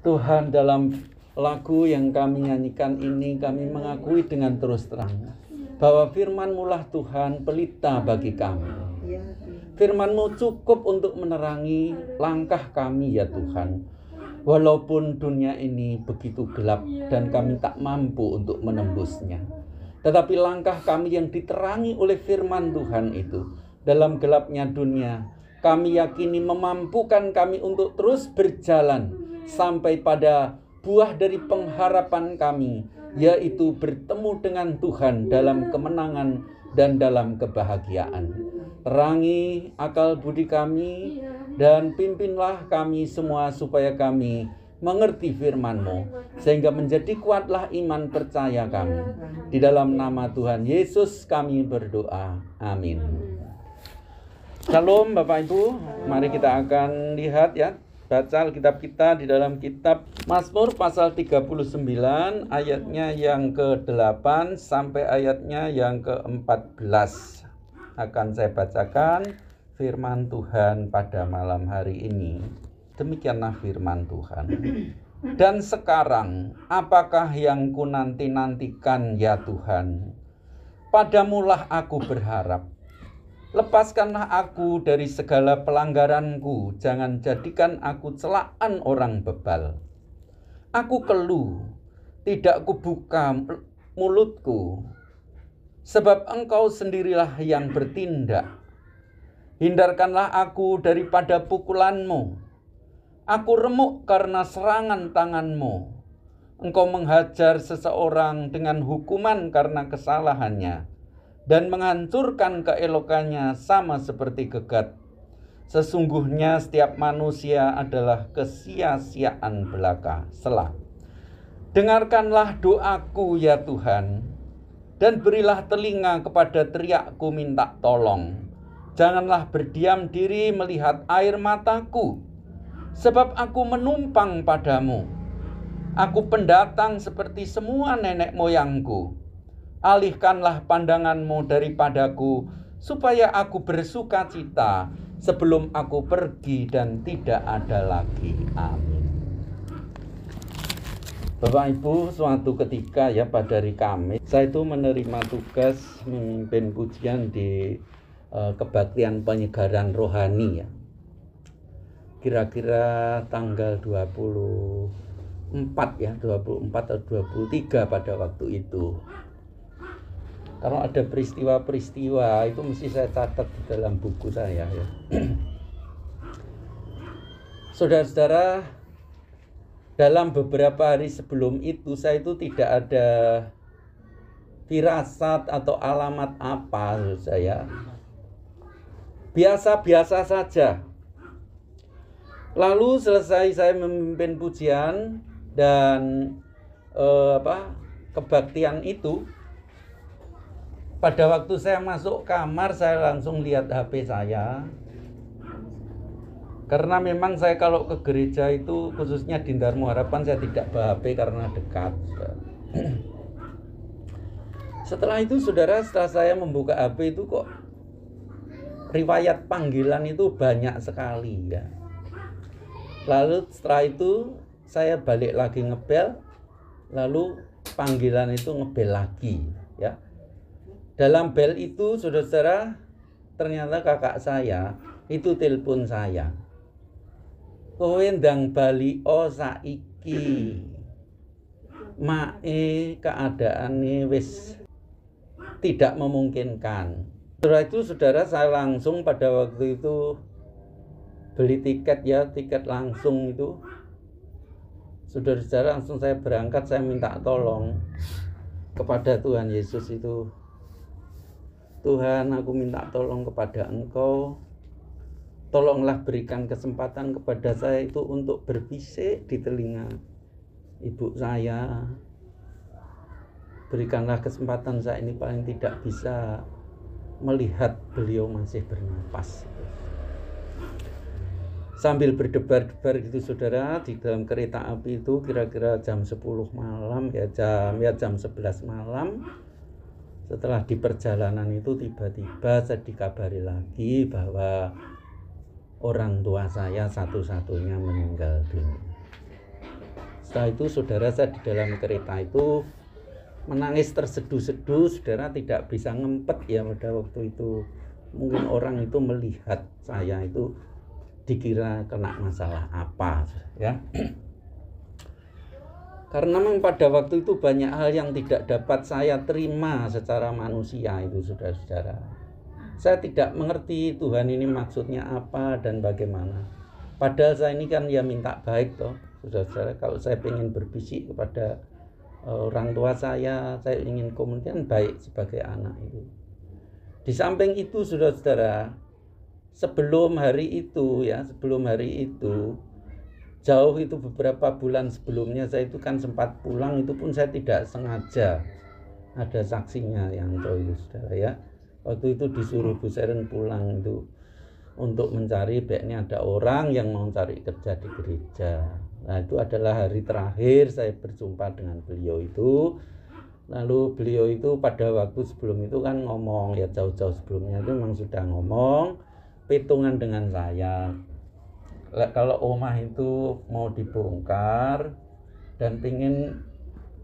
Tuhan, dalam lagu yang kami nyanyikan ini, kami mengakui dengan terus terang bahwa firman-Mu lah Tuhan pelita bagi kami. Firman-Mu cukup untuk menerangi langkah kami ya Tuhan. Walaupun dunia ini begitu gelap dan kami tak mampu untuk menembusnya, tetapi langkah kami yang diterangi oleh firman Tuhan itu dalam gelapnya dunia, kami yakini memampukan kami untuk terus berjalan sampai pada buah dari pengharapan kami, yaitu bertemu dengan Tuhan dalam kemenangan dan dalam kebahagiaan. Terangi akal budi kami dan pimpinlah kami semua supaya kami mengerti firman-Mu, sehingga menjadi kuatlah iman percaya kami. Di dalam nama Tuhan Yesus kami berdoa. Amin. Shalom Bapak Ibu, mari kita akan lihat ya, baca Alkitab kita di dalam kitab Mazmur pasal 39 ayatnya yang ke-8 sampai ayatnya yang ke-14. Akan saya bacakan firman Tuhan pada malam hari ini. Demikianlah firman Tuhan. Dan sekarang, apakah yang ku nanti-nantikan ya Tuhan? Padamulah aku berharap. Lepaskanlah aku dari segala pelanggaranku, jangan jadikan aku celaan orang bebal. Aku keluh, tidak kubuka mulutku, sebab Engkau sendirilah yang bertindak. Hindarkanlah aku daripada pukulan-Mu. Aku remuk karena serangan tangan-Mu. Engkau menghajar seseorang dengan hukuman karena kesalahannya, dan menghancurkan keelokannya sama seperti gegat. Sesungguhnya setiap manusia adalah kesia-siaan belaka. Selah. Dengarkanlah doaku ya Tuhan, dan berilah telinga kepada teriakku minta tolong. Janganlah berdiam diri melihat air mataku, sebab aku menumpang padamu. Aku pendatang seperti semua nenek moyangku. Alihkanlah pandangan-Mu daripadaku, supaya aku bersuka cita sebelum aku pergi dan tidak ada lagi. Amin. Bapak Ibu, suatu ketika ya pada hari Kamis, saya itu menerima tugas memimpin pujian di kebaktian penyegaran rohani ya. Kira-kira tanggal 24 ya, 24 atau 23 pada waktu itu. Kalau ada peristiwa-peristiwa itu mesti saya catat di dalam buku saya ya. Saudara-saudara, dalam beberapa hari sebelum itu saya itu tidak ada firasat atau alamat apa saya. Biasa-biasa saja. Lalu selesai saya memimpin pujian dan kebaktian itu, pada waktu saya masuk kamar saya langsung lihat HP saya. Karena memang saya kalau ke gereja itu khususnya di Darmo Harapan saya tidak bawa HP karena dekat. Setelah itu saudara, setelah saya membuka HP itu kok riwayat panggilan itu banyak sekali ya. Lalu setelah itu saya balik lagi ngebel, lalu panggilan itu ngebel lagi ya. Dalam bel itu saudara-saudara, ternyata kakak saya itu telepon saya. Kowe ndang bali saiki. Mae keadaane wis tidak memungkinkan. Setelah itu saudara, saya langsung pada waktu itu beli tiket ya, tiket langsung itu. Saudara-saudara, langsung saya berangkat, saya minta tolong kepada Tuhan Yesus itu. Tuhan, aku minta tolong kepada Engkau. Tolonglah berikan kesempatan kepada saya itu untuk berbisik di telinga ibu saya. Berikanlah kesempatan saya ini paling tidak bisa melihat beliau masih bernapas. Sambil berdebar-debar gitu saudara, di dalam kereta api itu kira-kira jam 10 malam ya, jam 11 malam. Setelah di perjalanan itu tiba-tiba saya dikabari lagi bahwa orang tua saya satu-satunya meninggal dunia. Setelah itu saudara, saya di dalam kereta itu menangis terseduh-seduh. Saudara tidak bisa ngempet ya pada waktu itu. Mungkin orang itu melihat saya itu dikira kena masalah apa ya. Karena memang pada waktu itu banyak hal yang tidak dapat saya terima secara manusia itu, saudara-saudara. Saya tidak mengerti Tuhan ini maksudnya apa dan bagaimana. Padahal saya ini kan ya minta baik toh, saudara-saudara. Kalau saya ingin berbisik kepada orang tua saya ingin komunikasi baik sebagai anak itu. Di samping itu, saudara-saudara, sebelum hari itu, jauh itu beberapa bulan sebelumnya saya itu kan sempat pulang, itu pun saya tidak sengaja. Ada saksinya yang itu, saudara ya. Waktu itu disuruh Bu Seren pulang itu untuk mencari, baiknya ada orang yang mau cari kerja di gereja. Nah, itu adalah hari terakhir saya berjumpa dengan beliau itu. Lalu beliau itu pada waktu sebelum itu kan ngomong, ya jauh-jauh sebelumnya itu memang sudah ngomong hitungan dengan saya. Kalau rumah itu mau dibongkar dan pingin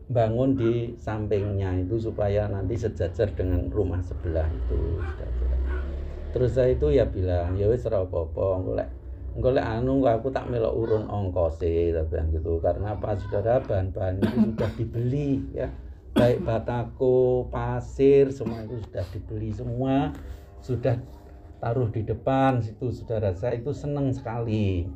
bangun di sampingnya itu supaya nanti sejajar dengan rumah sebelah itu. Terus saya itu ya bilang, ya wis ora apa-apa, engko lek aku tak melok urun ongkose gitu. Karena apa, saudara, bahan-bahan itu sudah dibeli ya. Baik batako, pasir, semua itu sudah dibeli semua, sudah taruh di depan situ, saudara. Saya itu senang sekali.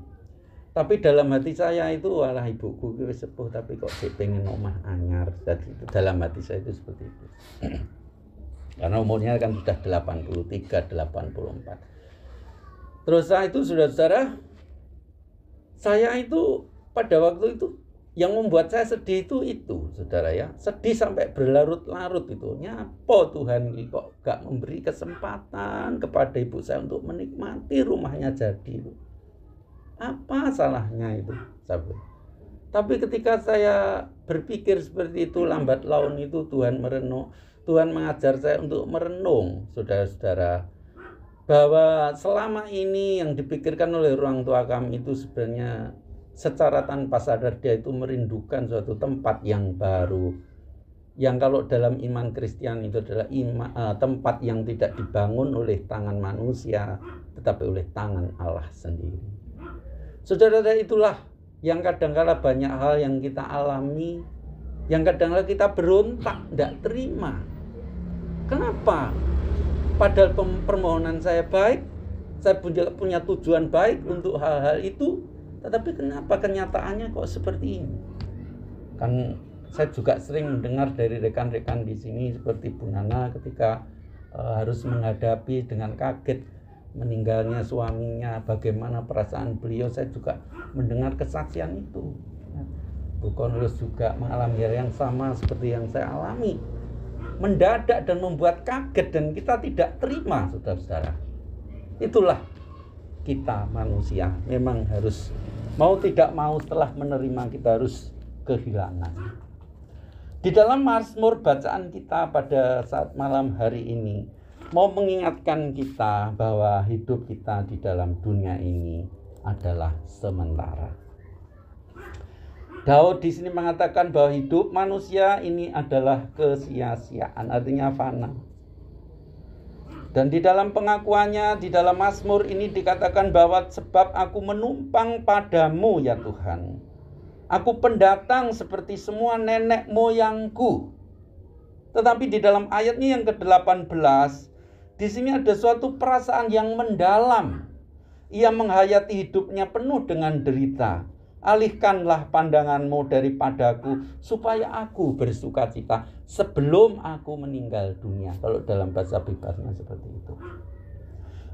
Tapi dalam hati saya itu, walah ibuku wis sepuh tapi kok sik pengen omah anyar. Jadi dalam hati saya itu seperti itu. Karena umurnya kan sudah 83, 84. Terus saya itu, saudara-saudara, saya itu pada waktu itu yang membuat saya sedih itu, saudara ya, sedih sampai berlarut-larut itu. Nyapa Tuhan kok gak memberi kesempatan kepada ibu saya untuk menikmati rumahnya jadi itu. Apa salahnya itu, sahabat? Tapi ketika saya berpikir seperti itu, lambat laun itu Tuhan mengajar saya untuk merenung, saudara-saudara, bahwa selama ini yang dipikirkan oleh orang tua kami itu sebenarnya secara tanpa sadar dia itu merindukan suatu tempat yang baru, yang kalau dalam iman Kristen itu adalah tempat yang tidak dibangun oleh tangan manusia tetapi oleh tangan Allah sendiri. Saudara, itulah yang kadang-kala banyak hal yang kita alami, yang kadang-kala kita berontak, tidak terima. Kenapa? Padahal permohonan saya baik, saya punya tujuan baik untuk hal-hal itu, tetapi kenapa kenyataannya kok seperti ini? Kan saya juga sering mendengar dari rekan-rekan di sini seperti Bu Nana ketika harus menghadapi dengan kaget meninggalnya suaminya, bagaimana perasaan beliau. Saya juga mendengar kesaksian itu. Bu Cornelius juga mengalami hal yang sama seperti yang saya alami. Mendadak dan membuat kaget dan kita tidak terima, saudara-saudara. Itulah kita manusia, memang harus mau tidak mau setelah menerima kita harus kehilangan. Di dalam Mazmur bacaan kita pada saat malam hari ini mau mengingatkan kita bahwa hidup kita di dalam dunia ini adalah sementara. Daud di sini mengatakan bahwa hidup manusia ini adalah kesia-siaan, artinya fana. Dan di dalam pengakuannya, di dalam Mazmur ini dikatakan bahwa sebab aku menumpang padamu ya Tuhan. Aku pendatang seperti semua nenek moyangku. Tetapi di dalam ayatnya yang ke-18, di sini ada suatu perasaan yang mendalam. Ia menghayati hidupnya penuh dengan derita. Alihkanlah pandanganmu daripadaku supaya aku bersukacita sebelum aku meninggal dunia. Kalau dalam bahasa bebasnya seperti itu.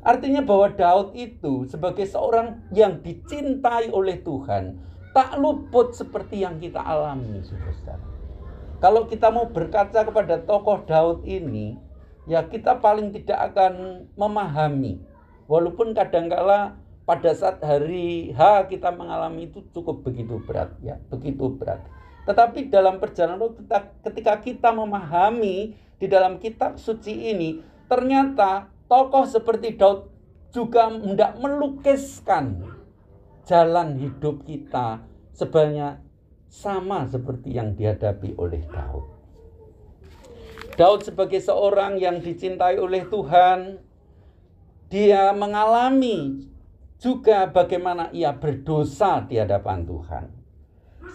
Artinya bahwa Daud itu sebagai seorang yang dicintai oleh Tuhan tak luput seperti yang kita alami, saudara. Kalau kita mau berkaca kepada tokoh Daud ini, ya kita paling tidak akan memahami. Walaupun kadangkala pada saat hari H kita mengalami itu cukup begitu berat, ya, begitu berat. Tetapi dalam perjalanan ketika kita memahami di dalam kitab suci ini, ternyata tokoh seperti Daud juga hendak melukiskan jalan hidup kita sama seperti yang dihadapi oleh Daud. Daud sebagai seorang yang dicintai oleh Tuhan, dia mengalami juga bagaimana ia berdosa di hadapan Tuhan.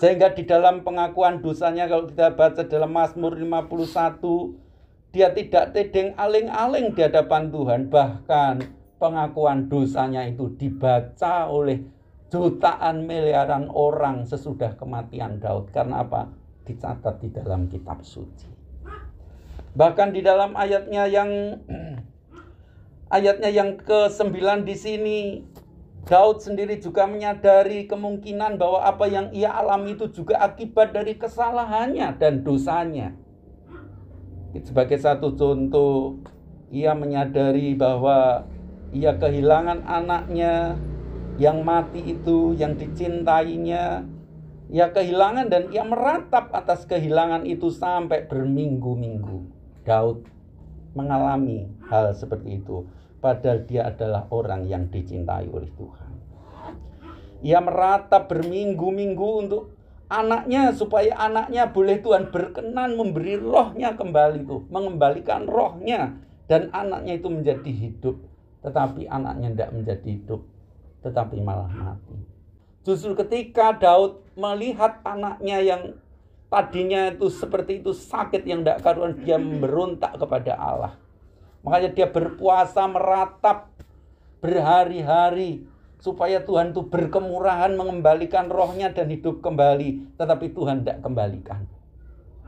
Sehingga di dalam pengakuan dosanya, kalau kita baca dalam Mazmur 51, dia tidak tedeng aling-aling di hadapan Tuhan. Bahkan pengakuan dosanya itu dibaca oleh jutaan miliaran orang sesudah kematian Daud. Karena apa? Dicatat di dalam kitab suci. Bahkan di dalam ayatnya yang ke-9 di sini, Daud sendiri juga menyadari kemungkinan bahwa apa yang ia alami itu juga akibat dari kesalahannya dan dosanya. Sebagai satu contoh, ia menyadari bahwa ia kehilangan anaknya yang mati itu, yang dicintainya. Ia kehilangan dan ia meratap atas kehilangan itu sampai berminggu-minggu. Daud mengalami hal seperti itu, padahal dia adalah orang yang dicintai oleh Tuhan. Ia meratap berminggu-minggu untuk anaknya, supaya anaknya boleh Tuhan berkenan memberi rohnya kembali, itu mengembalikan rohnya, dan anaknya itu menjadi hidup. Tetapi anaknya tidak menjadi hidup, tetapi malah mati. Justru ketika Daud melihat anaknya yang tadinya itu seperti itu sakit yang tidak karuan, dia memberontak kepada Allah. Makanya dia berpuasa, meratap berhari-hari supaya Tuhan itu berkemurahan mengembalikan rohnya dan hidup kembali. Tetapi Tuhan tidak kembalikan.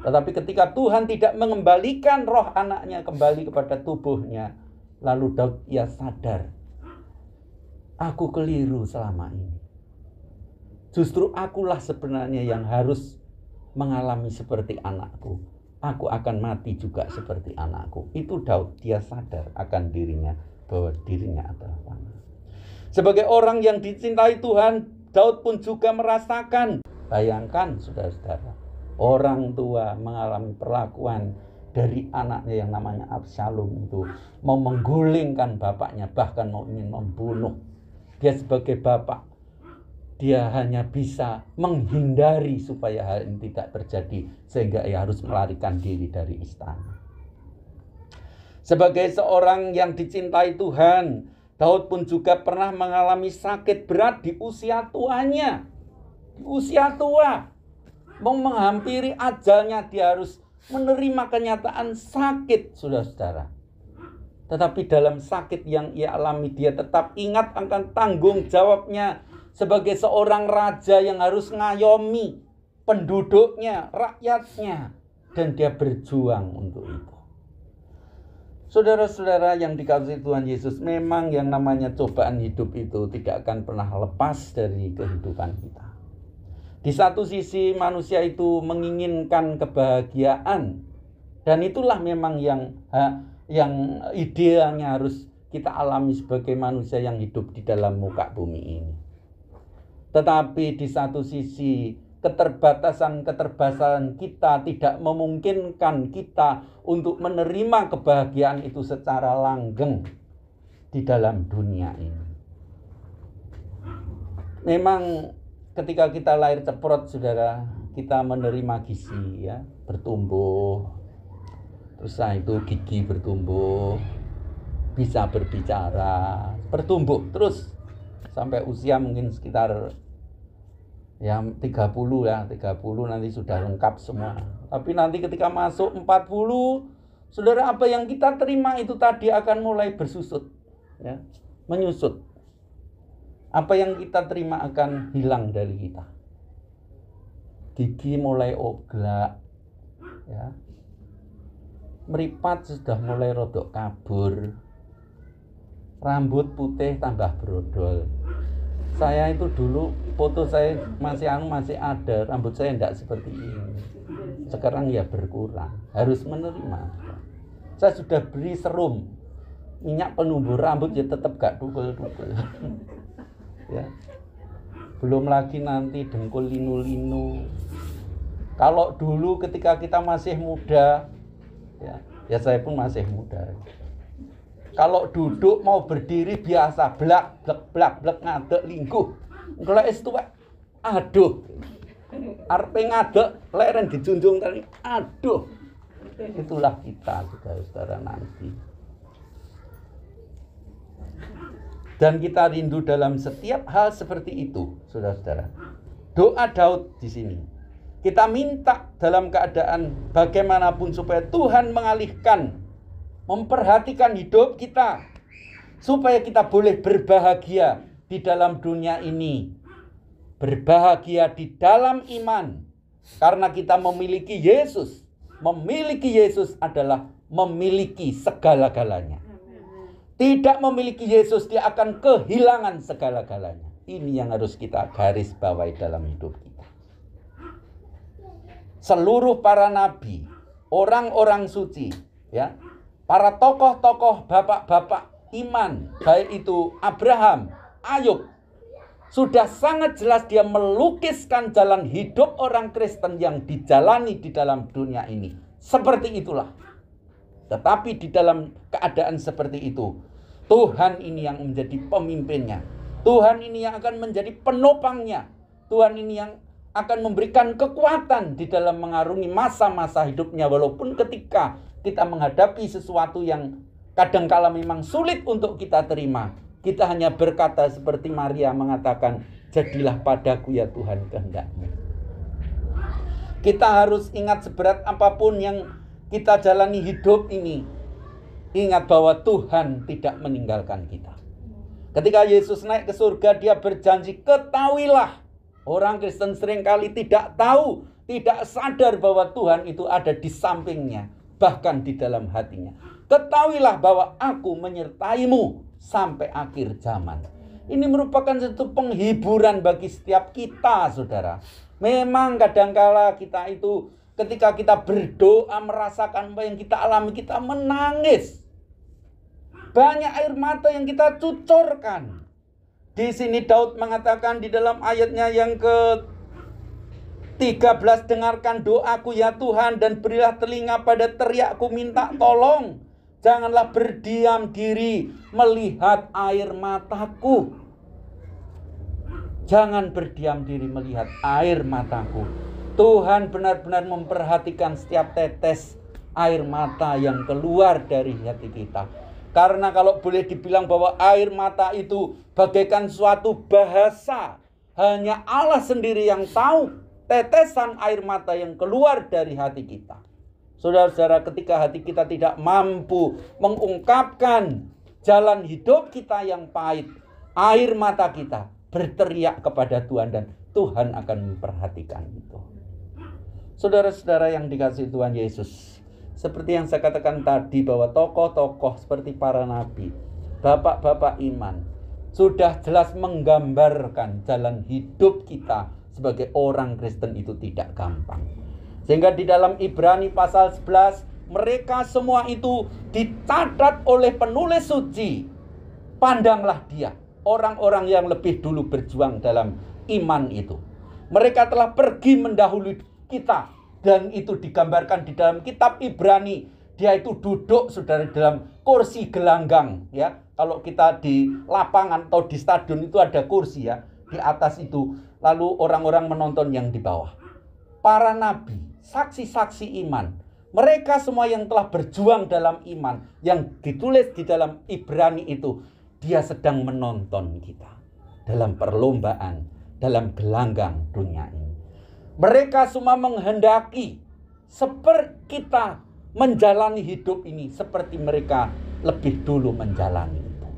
Tetapi ketika Tuhan tidak mengembalikan roh anaknya kembali kepada tubuhnya, lalu Daud ia sadar, aku keliru selama ini. Justru akulah sebenarnya yang harus mengalami seperti anakku. Aku akan mati juga seperti anakku. Itu Daud, dia sadar akan dirinya, bahwa dirinya adalah fana. Sebagai orang yang dicintai Tuhan, Daud pun juga merasakan. Bayangkan saudara-saudara, orang tua mengalami perlakuan dari anaknya yang namanya Absalom itu, mau menggulingkan bapaknya, bahkan mau ingin membunuh. Dia sebagai bapak, dia hanya bisa menghindari supaya hal ini tidak terjadi, sehingga ia harus melarikan diri dari istana. Sebagai seorang yang dicintai Tuhan, Daud pun juga pernah mengalami sakit berat di usia tuanya. Di usia tua, mau menghampiri ajalnya, dia harus menerima kenyataan sakit, saudara-saudara. Tetapi dalam sakit yang ia alami, dia tetap ingat akan tanggung jawabnya sebagai seorang raja yang harus ngayomi penduduknya, rakyatnya, dan dia berjuang untuk itu. Saudara-saudara yang dikasihi Tuhan Yesus, memang yang namanya cobaan hidup itu tidak akan pernah lepas dari kehidupan kita. Di satu sisi manusia itu menginginkan kebahagiaan, dan itulah memang yang idealnya harus kita alami sebagai manusia yang hidup di dalam muka bumi ini. Tetapi di satu sisi keterbatasan kita tidak memungkinkan kita untuk menerima kebahagiaan itu secara langgeng di dalam dunia ini. Memang ketika kita lahir ceprot, saudara, kita menerima gizi, ya, bertumbuh. Terus itu gigi bertumbuh, bisa berbicara, bertumbuh terus sampai usia mungkin sekitar 30 nanti sudah lengkap semua. Tapi nanti ketika masuk 40, saudara, apa yang kita terima itu tadi akan mulai bersusut, ya, menyusut. Apa yang kita terima akan hilang dari kita. Gigi mulai oglak, ya. Meripat sudah mulai rodok kabur. Rambut putih tambah brodol. Saya itu dulu foto saya masih ada, rambut saya tidak seperti ini. Sekarang ya berkurang, harus menerima. Saya sudah beri serum minyak penumbuh rambut, ya tetap gak dukul-dukul. Ya. Belum lagi nanti dengkul linu-linu. Kalau dulu ketika kita masih muda, ya saya pun masih muda. Kalau duduk mau berdiri biasa, blak ngadek lingkuh. Kalau es tuwek, aduh. arep ngadeg leren dijunjung tadi. Aduh. Itulah kita, saudara-saudara, nanti. Dan kita rindu dalam setiap hal seperti itu, saudara-saudara. Doa Daud di sini. Kita minta dalam keadaan bagaimanapun supaya Tuhan mengalihkan, memperhatikan hidup kita, supaya kita boleh berbahagia di dalam dunia ini. Berbahagia di dalam iman. Karena kita memiliki Yesus. Memiliki Yesus adalah memiliki segala-galanya. Tidak memiliki Yesus, dia akan kehilangan segala-galanya. Ini yang harus kita garis bawahi dalam hidup kita. Seluruh para nabi, orang-orang suci, ya, para tokoh-tokoh, bapak-bapak iman, baik itu Abraham, Ayub, sudah sangat jelas dia melukiskan jalan hidup orang Kristen yang dijalani di dalam dunia ini. Seperti itulah. Tetapi di dalam keadaan seperti itu, Tuhan ini yang menjadi pemimpinnya. Tuhan ini yang akan menjadi penopangnya. Tuhan ini yang akan memberikan kekuatan di dalam mengarungi masa-masa hidupnya. Walaupun ketika kita menghadapi sesuatu yang kadangkala memang sulit untuk kita terima, kita hanya berkata seperti Maria mengatakan, jadilah padaku ya Tuhan kehendak-Mu. Kita harus ingat seberat apapun yang kita jalani hidup ini, ingat bahwa Tuhan tidak meninggalkan kita. Ketika Yesus naik ke surga, dia berjanji, ketahuilah. Orang Kristen seringkali tidak tahu, tidak sadar bahwa Tuhan itu ada di sampingnya, bahkan di dalam hatinya. Ketahuilah bahwa aku menyertaimu sampai akhir zaman. Ini merupakan satu penghiburan bagi setiap kita, saudara. Memang kadangkala kita itu ketika kita berdoa merasakan apa yang kita alami, kita menangis. Banyak air mata yang kita cucurkan. Di sini Daud mengatakan di dalam ayatnya yang ke-13, dengarkan doaku ya Tuhan dan berilah telinga pada teriakku, minta tolong. Janganlah berdiam diri melihat air mataku. Jangan berdiam diri melihat air mataku. Tuhan benar-benar memperhatikan setiap tetes air mata yang keluar dari hati kita. Karena kalau boleh dibilang bahwa air mata itu bagaikan suatu bahasa, hanya Allah sendiri yang tahu tetesan air mata yang keluar dari hati kita. Saudara-saudara, ketika hati kita tidak mampu mengungkapkan jalan hidup kita yang pahit, air mata kita berteriak kepada Tuhan dan Tuhan akan memperhatikan itu. Saudara-saudara yang dikasihi Tuhan Yesus, seperti yang saya katakan tadi bahwa tokoh-tokoh seperti para nabi, bapak-bapak iman, sudah jelas menggambarkan jalan hidup kita sebagai orang Kristen itu tidak gampang. Sehingga di dalam Ibrani pasal 11, mereka semua itu dicatat oleh penulis suci. Pandanglah dia, orang-orang yang lebih dulu berjuang dalam iman itu. Mereka telah pergi mendahului kita. Dan itu digambarkan di dalam kitab Ibrani. Dia itu duduk, saudara, dalam kursi gelanggang. Ya, kalau kita di lapangan atau di stadion itu ada kursi ya. Di atas itu, lalu orang-orang menonton yang di bawah. Para nabi, saksi-saksi iman, mereka semua yang telah berjuang dalam iman, yang ditulis di dalam Ibrani itu, dia sedang menonton kita dalam perlombaan, dalam gelanggang dunia ini. Mereka semua menghendaki seperti kita menjalani hidup ini seperti mereka lebih dulu menjalani itu.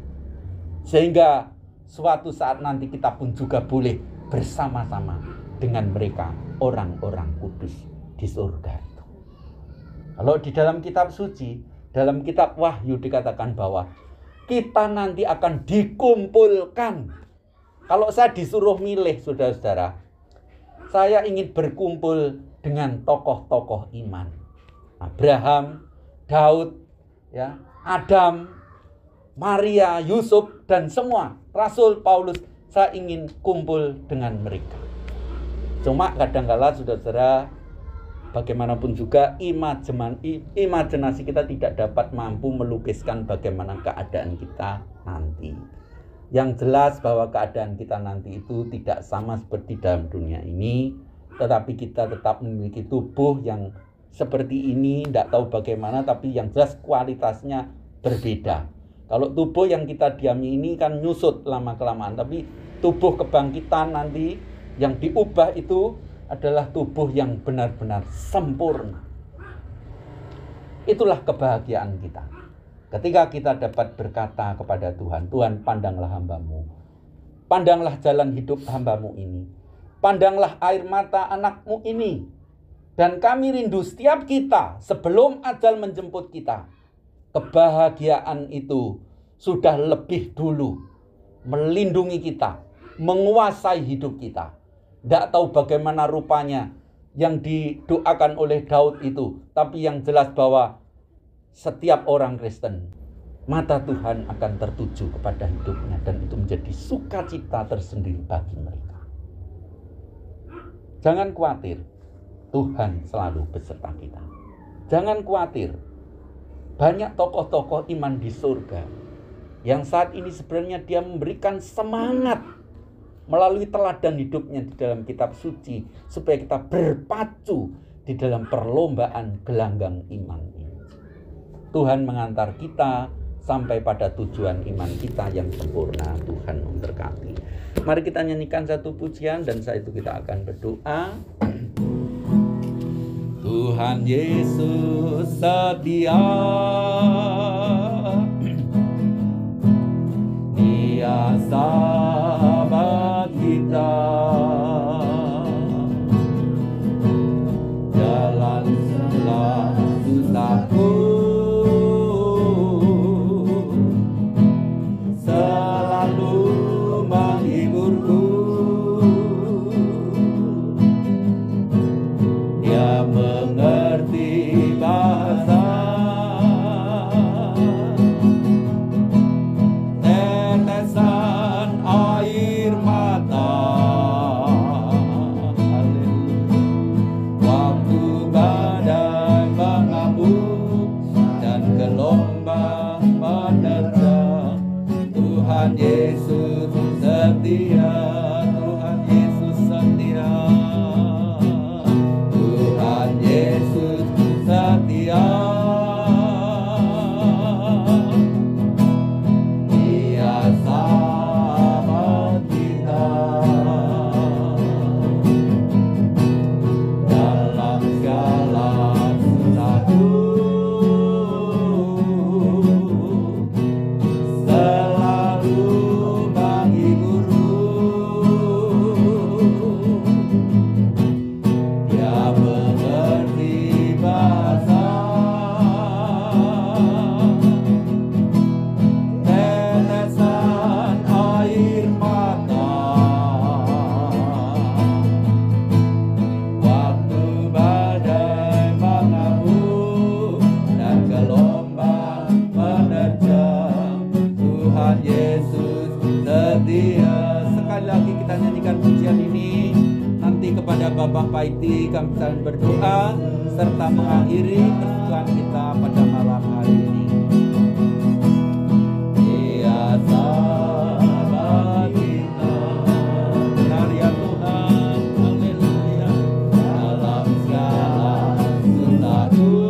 Sehingga suatu saat nanti kita pun juga boleh bersama-sama dengan mereka, orang-orang kudus di surga itu. Kalau di dalam kitab suci, dalam kitab Wahyu dikatakan bahwa kita nanti akan dikumpulkan. Kalau saya disuruh milih, saudara-saudara, saya ingin berkumpul dengan tokoh-tokoh iman. Abraham, Daud, ya, Adam, Maria, Yusuf, dan semua Rasul Paulus. Saya ingin kumpul dengan mereka. Cuma kadang-kala, saudara-saudara, bagaimanapun juga imajinasi kita tidak dapat mampu melukiskan bagaimana keadaan kita nanti. Yang jelas bahwa keadaan kita nanti itu tidak sama seperti dalam dunia ini. tetapi kita tetap memiliki tubuh yang seperti ini, tidak tahu bagaimana, tapi yang jelas kualitasnya berbeda. Kalau tubuh yang kita diami ini kan nyusut lama-kelamaan, tapi tubuh kebangkitan nanti yang diubah itu adalah tubuh yang benar-benar sempurna. Itulah kebahagiaan kita. Ketika kita dapat berkata kepada Tuhan, Tuhan, pandanglah hamba-Mu. Pandanglah jalan hidup hamba-Mu ini. Pandanglah air mata anak-Mu ini. Dan kami rindu setiap kita sebelum ajal menjemput kita. Kebahagiaan itu sudah lebih dulu melindungi kita, menguasai hidup kita. Tidak tahu bagaimana rupanya yang didoakan oleh Daud itu, tapi yang jelas bahwa setiap orang Kristen, mata Tuhan akan tertuju kepada hidupnya, dan itu menjadi sukacita tersendiri bagi mereka. Jangan khawatir, Tuhan selalu beserta kita. Jangan khawatir, banyak tokoh-tokoh iman di surga yang saat ini sebenarnya dia memberikan semangat melalui teladan hidupnya di dalam kitab suci, supaya kita berpacu di dalam perlombaan gelanggang iman ini. Tuhan mengantar kita sampai pada tujuan iman kita yang sempurna. Tuhan memberkati. Mari kita nyanyikan satu pujian, dan setelah itu kita akan berdoa. Tuhan Yesus setia, Dia sahabat kita, jalan setelah susahku selalu menghiburku. Dia mengerti bahasa tetesan air mata. Waktu badai mengamuk dan gelombang menerjang, Tuhan Yesus setia. Tuhan Yesus setia. Tuhan Yesus setia. Dia sahabat kita. Dalam segala susahku selalu menghiburku. Dia mengerti bahasa tetesan air mata. Waktu badai mengamuk dan gelombang menerjang, Tuhan Yesus setia. Sekali lagi kita nyanyikan pujian ini. Nanti kepada Bapak Paiti kami saling berdoa serta mengakhiri persekutuan kita pada malam hari ini. Dia sahabat kita, benar ya Tuhan, haleluya. Dalam segala susahku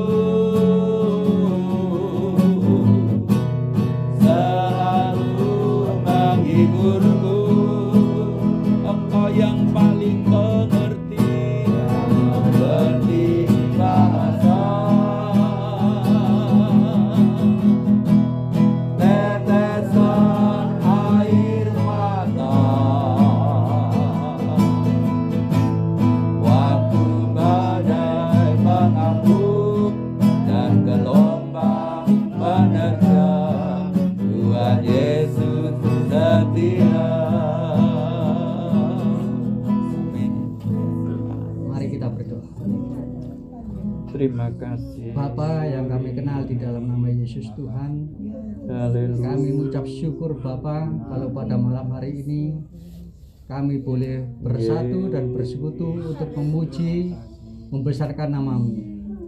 selalu menghiburku. Engkau yang paling mengerti bahasa tetesan air mata. Waktu badai mengamuk dan gelombang menerjang, Tuhan Yesus setia. Mari kita berdoa. Terima kasih. Bapa yang kami kenal di dalam nama Yesus Tuhan, Haleluya. kami mengucap syukur Bapa kalau pada malam hari ini kami boleh bersatu dan bersekutu untuk memuji, membesarkan nama-Mu.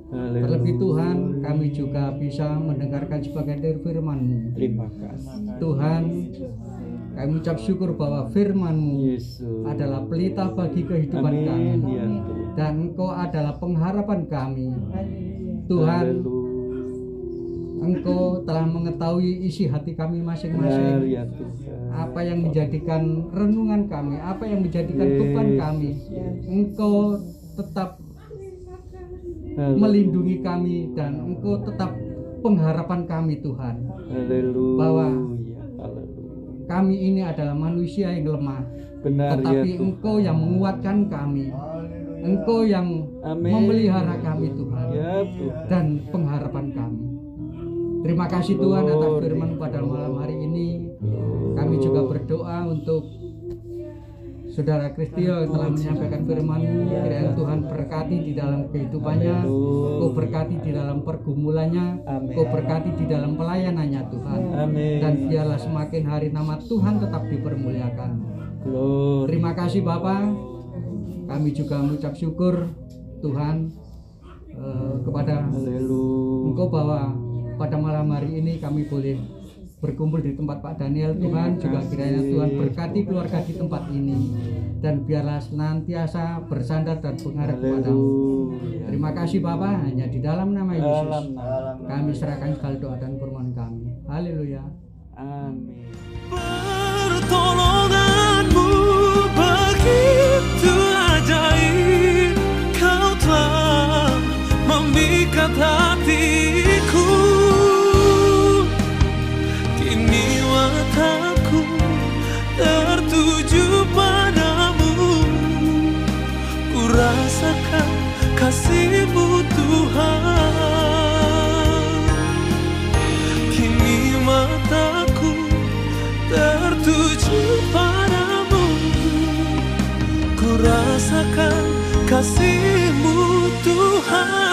Haleluya. Terlebih Tuhan, kami juga bisa mendengarkan sebagian dari firman-Mu. Terima kasih. Tuhan, Kami ucap syukur bahwa firman-Mu Yesus. adalah pelita bagi kehidupan kami. Amin ya Tuhan. Dan Engkau adalah pengharapan kami. Tuhan, Haleluya. Engkau telah mengetahui isi hati kami Benar masing-masing. ya Tuhan. Apa yang menjadikan renungan kami, apa yang menjadikan beban kami. Engkau tetap melindungi kami dan Engkau tetap pengharapan kami Tuhan. Haleluya. Bahwa Haleluya. kami ini adalah manusia yang lemah. Benar ya Tetapi Tuhan. Engkau yang menguatkan kami. Engkau yang Amin. memelihara kami Tuhan. Ya Tuhan. Dan pengharapan kami. Terima kasih Tuhan atas firman pada malam hari ini. Kami juga berdoa untuk Saudara Kristio yang telah menyampaikan firman-Mu. Kiranya Tuhan berkati di dalam kehidupannya. Kau berkati di dalam pergumulannya. Amin. Kau berkati di dalam pelayanannya Tuhan. Amin. Dan biarlah semakin hari nama Tuhan tetap dipermuliakan. Glory. Terima kasih Bapa. Kami juga mengucap syukur Tuhan kepada Haleluya. Engkau bahwa pada malam hari ini kami boleh berkumpul di tempat Pak Daniel. Tuhan juga kiranya Tuhan berkati keluarga di tempat ini dan biarlah senantiasa bersandar dan mengharap kepadamu. Haleluya. Terima kasih Bapa, hanya di dalam nama Dalam Yesus nama. kami serahkan segala doa dan permohonan kami. Haleluya. Amin. Pertolonganmu begitu ajaib, Kau telah memikat hatiku. Kini mataku tertuju padamu, ku rasakan kasih-Mu Tuhan. Kini mataku tertuju padamu, ku rasakan kasih-Mu Tuhan.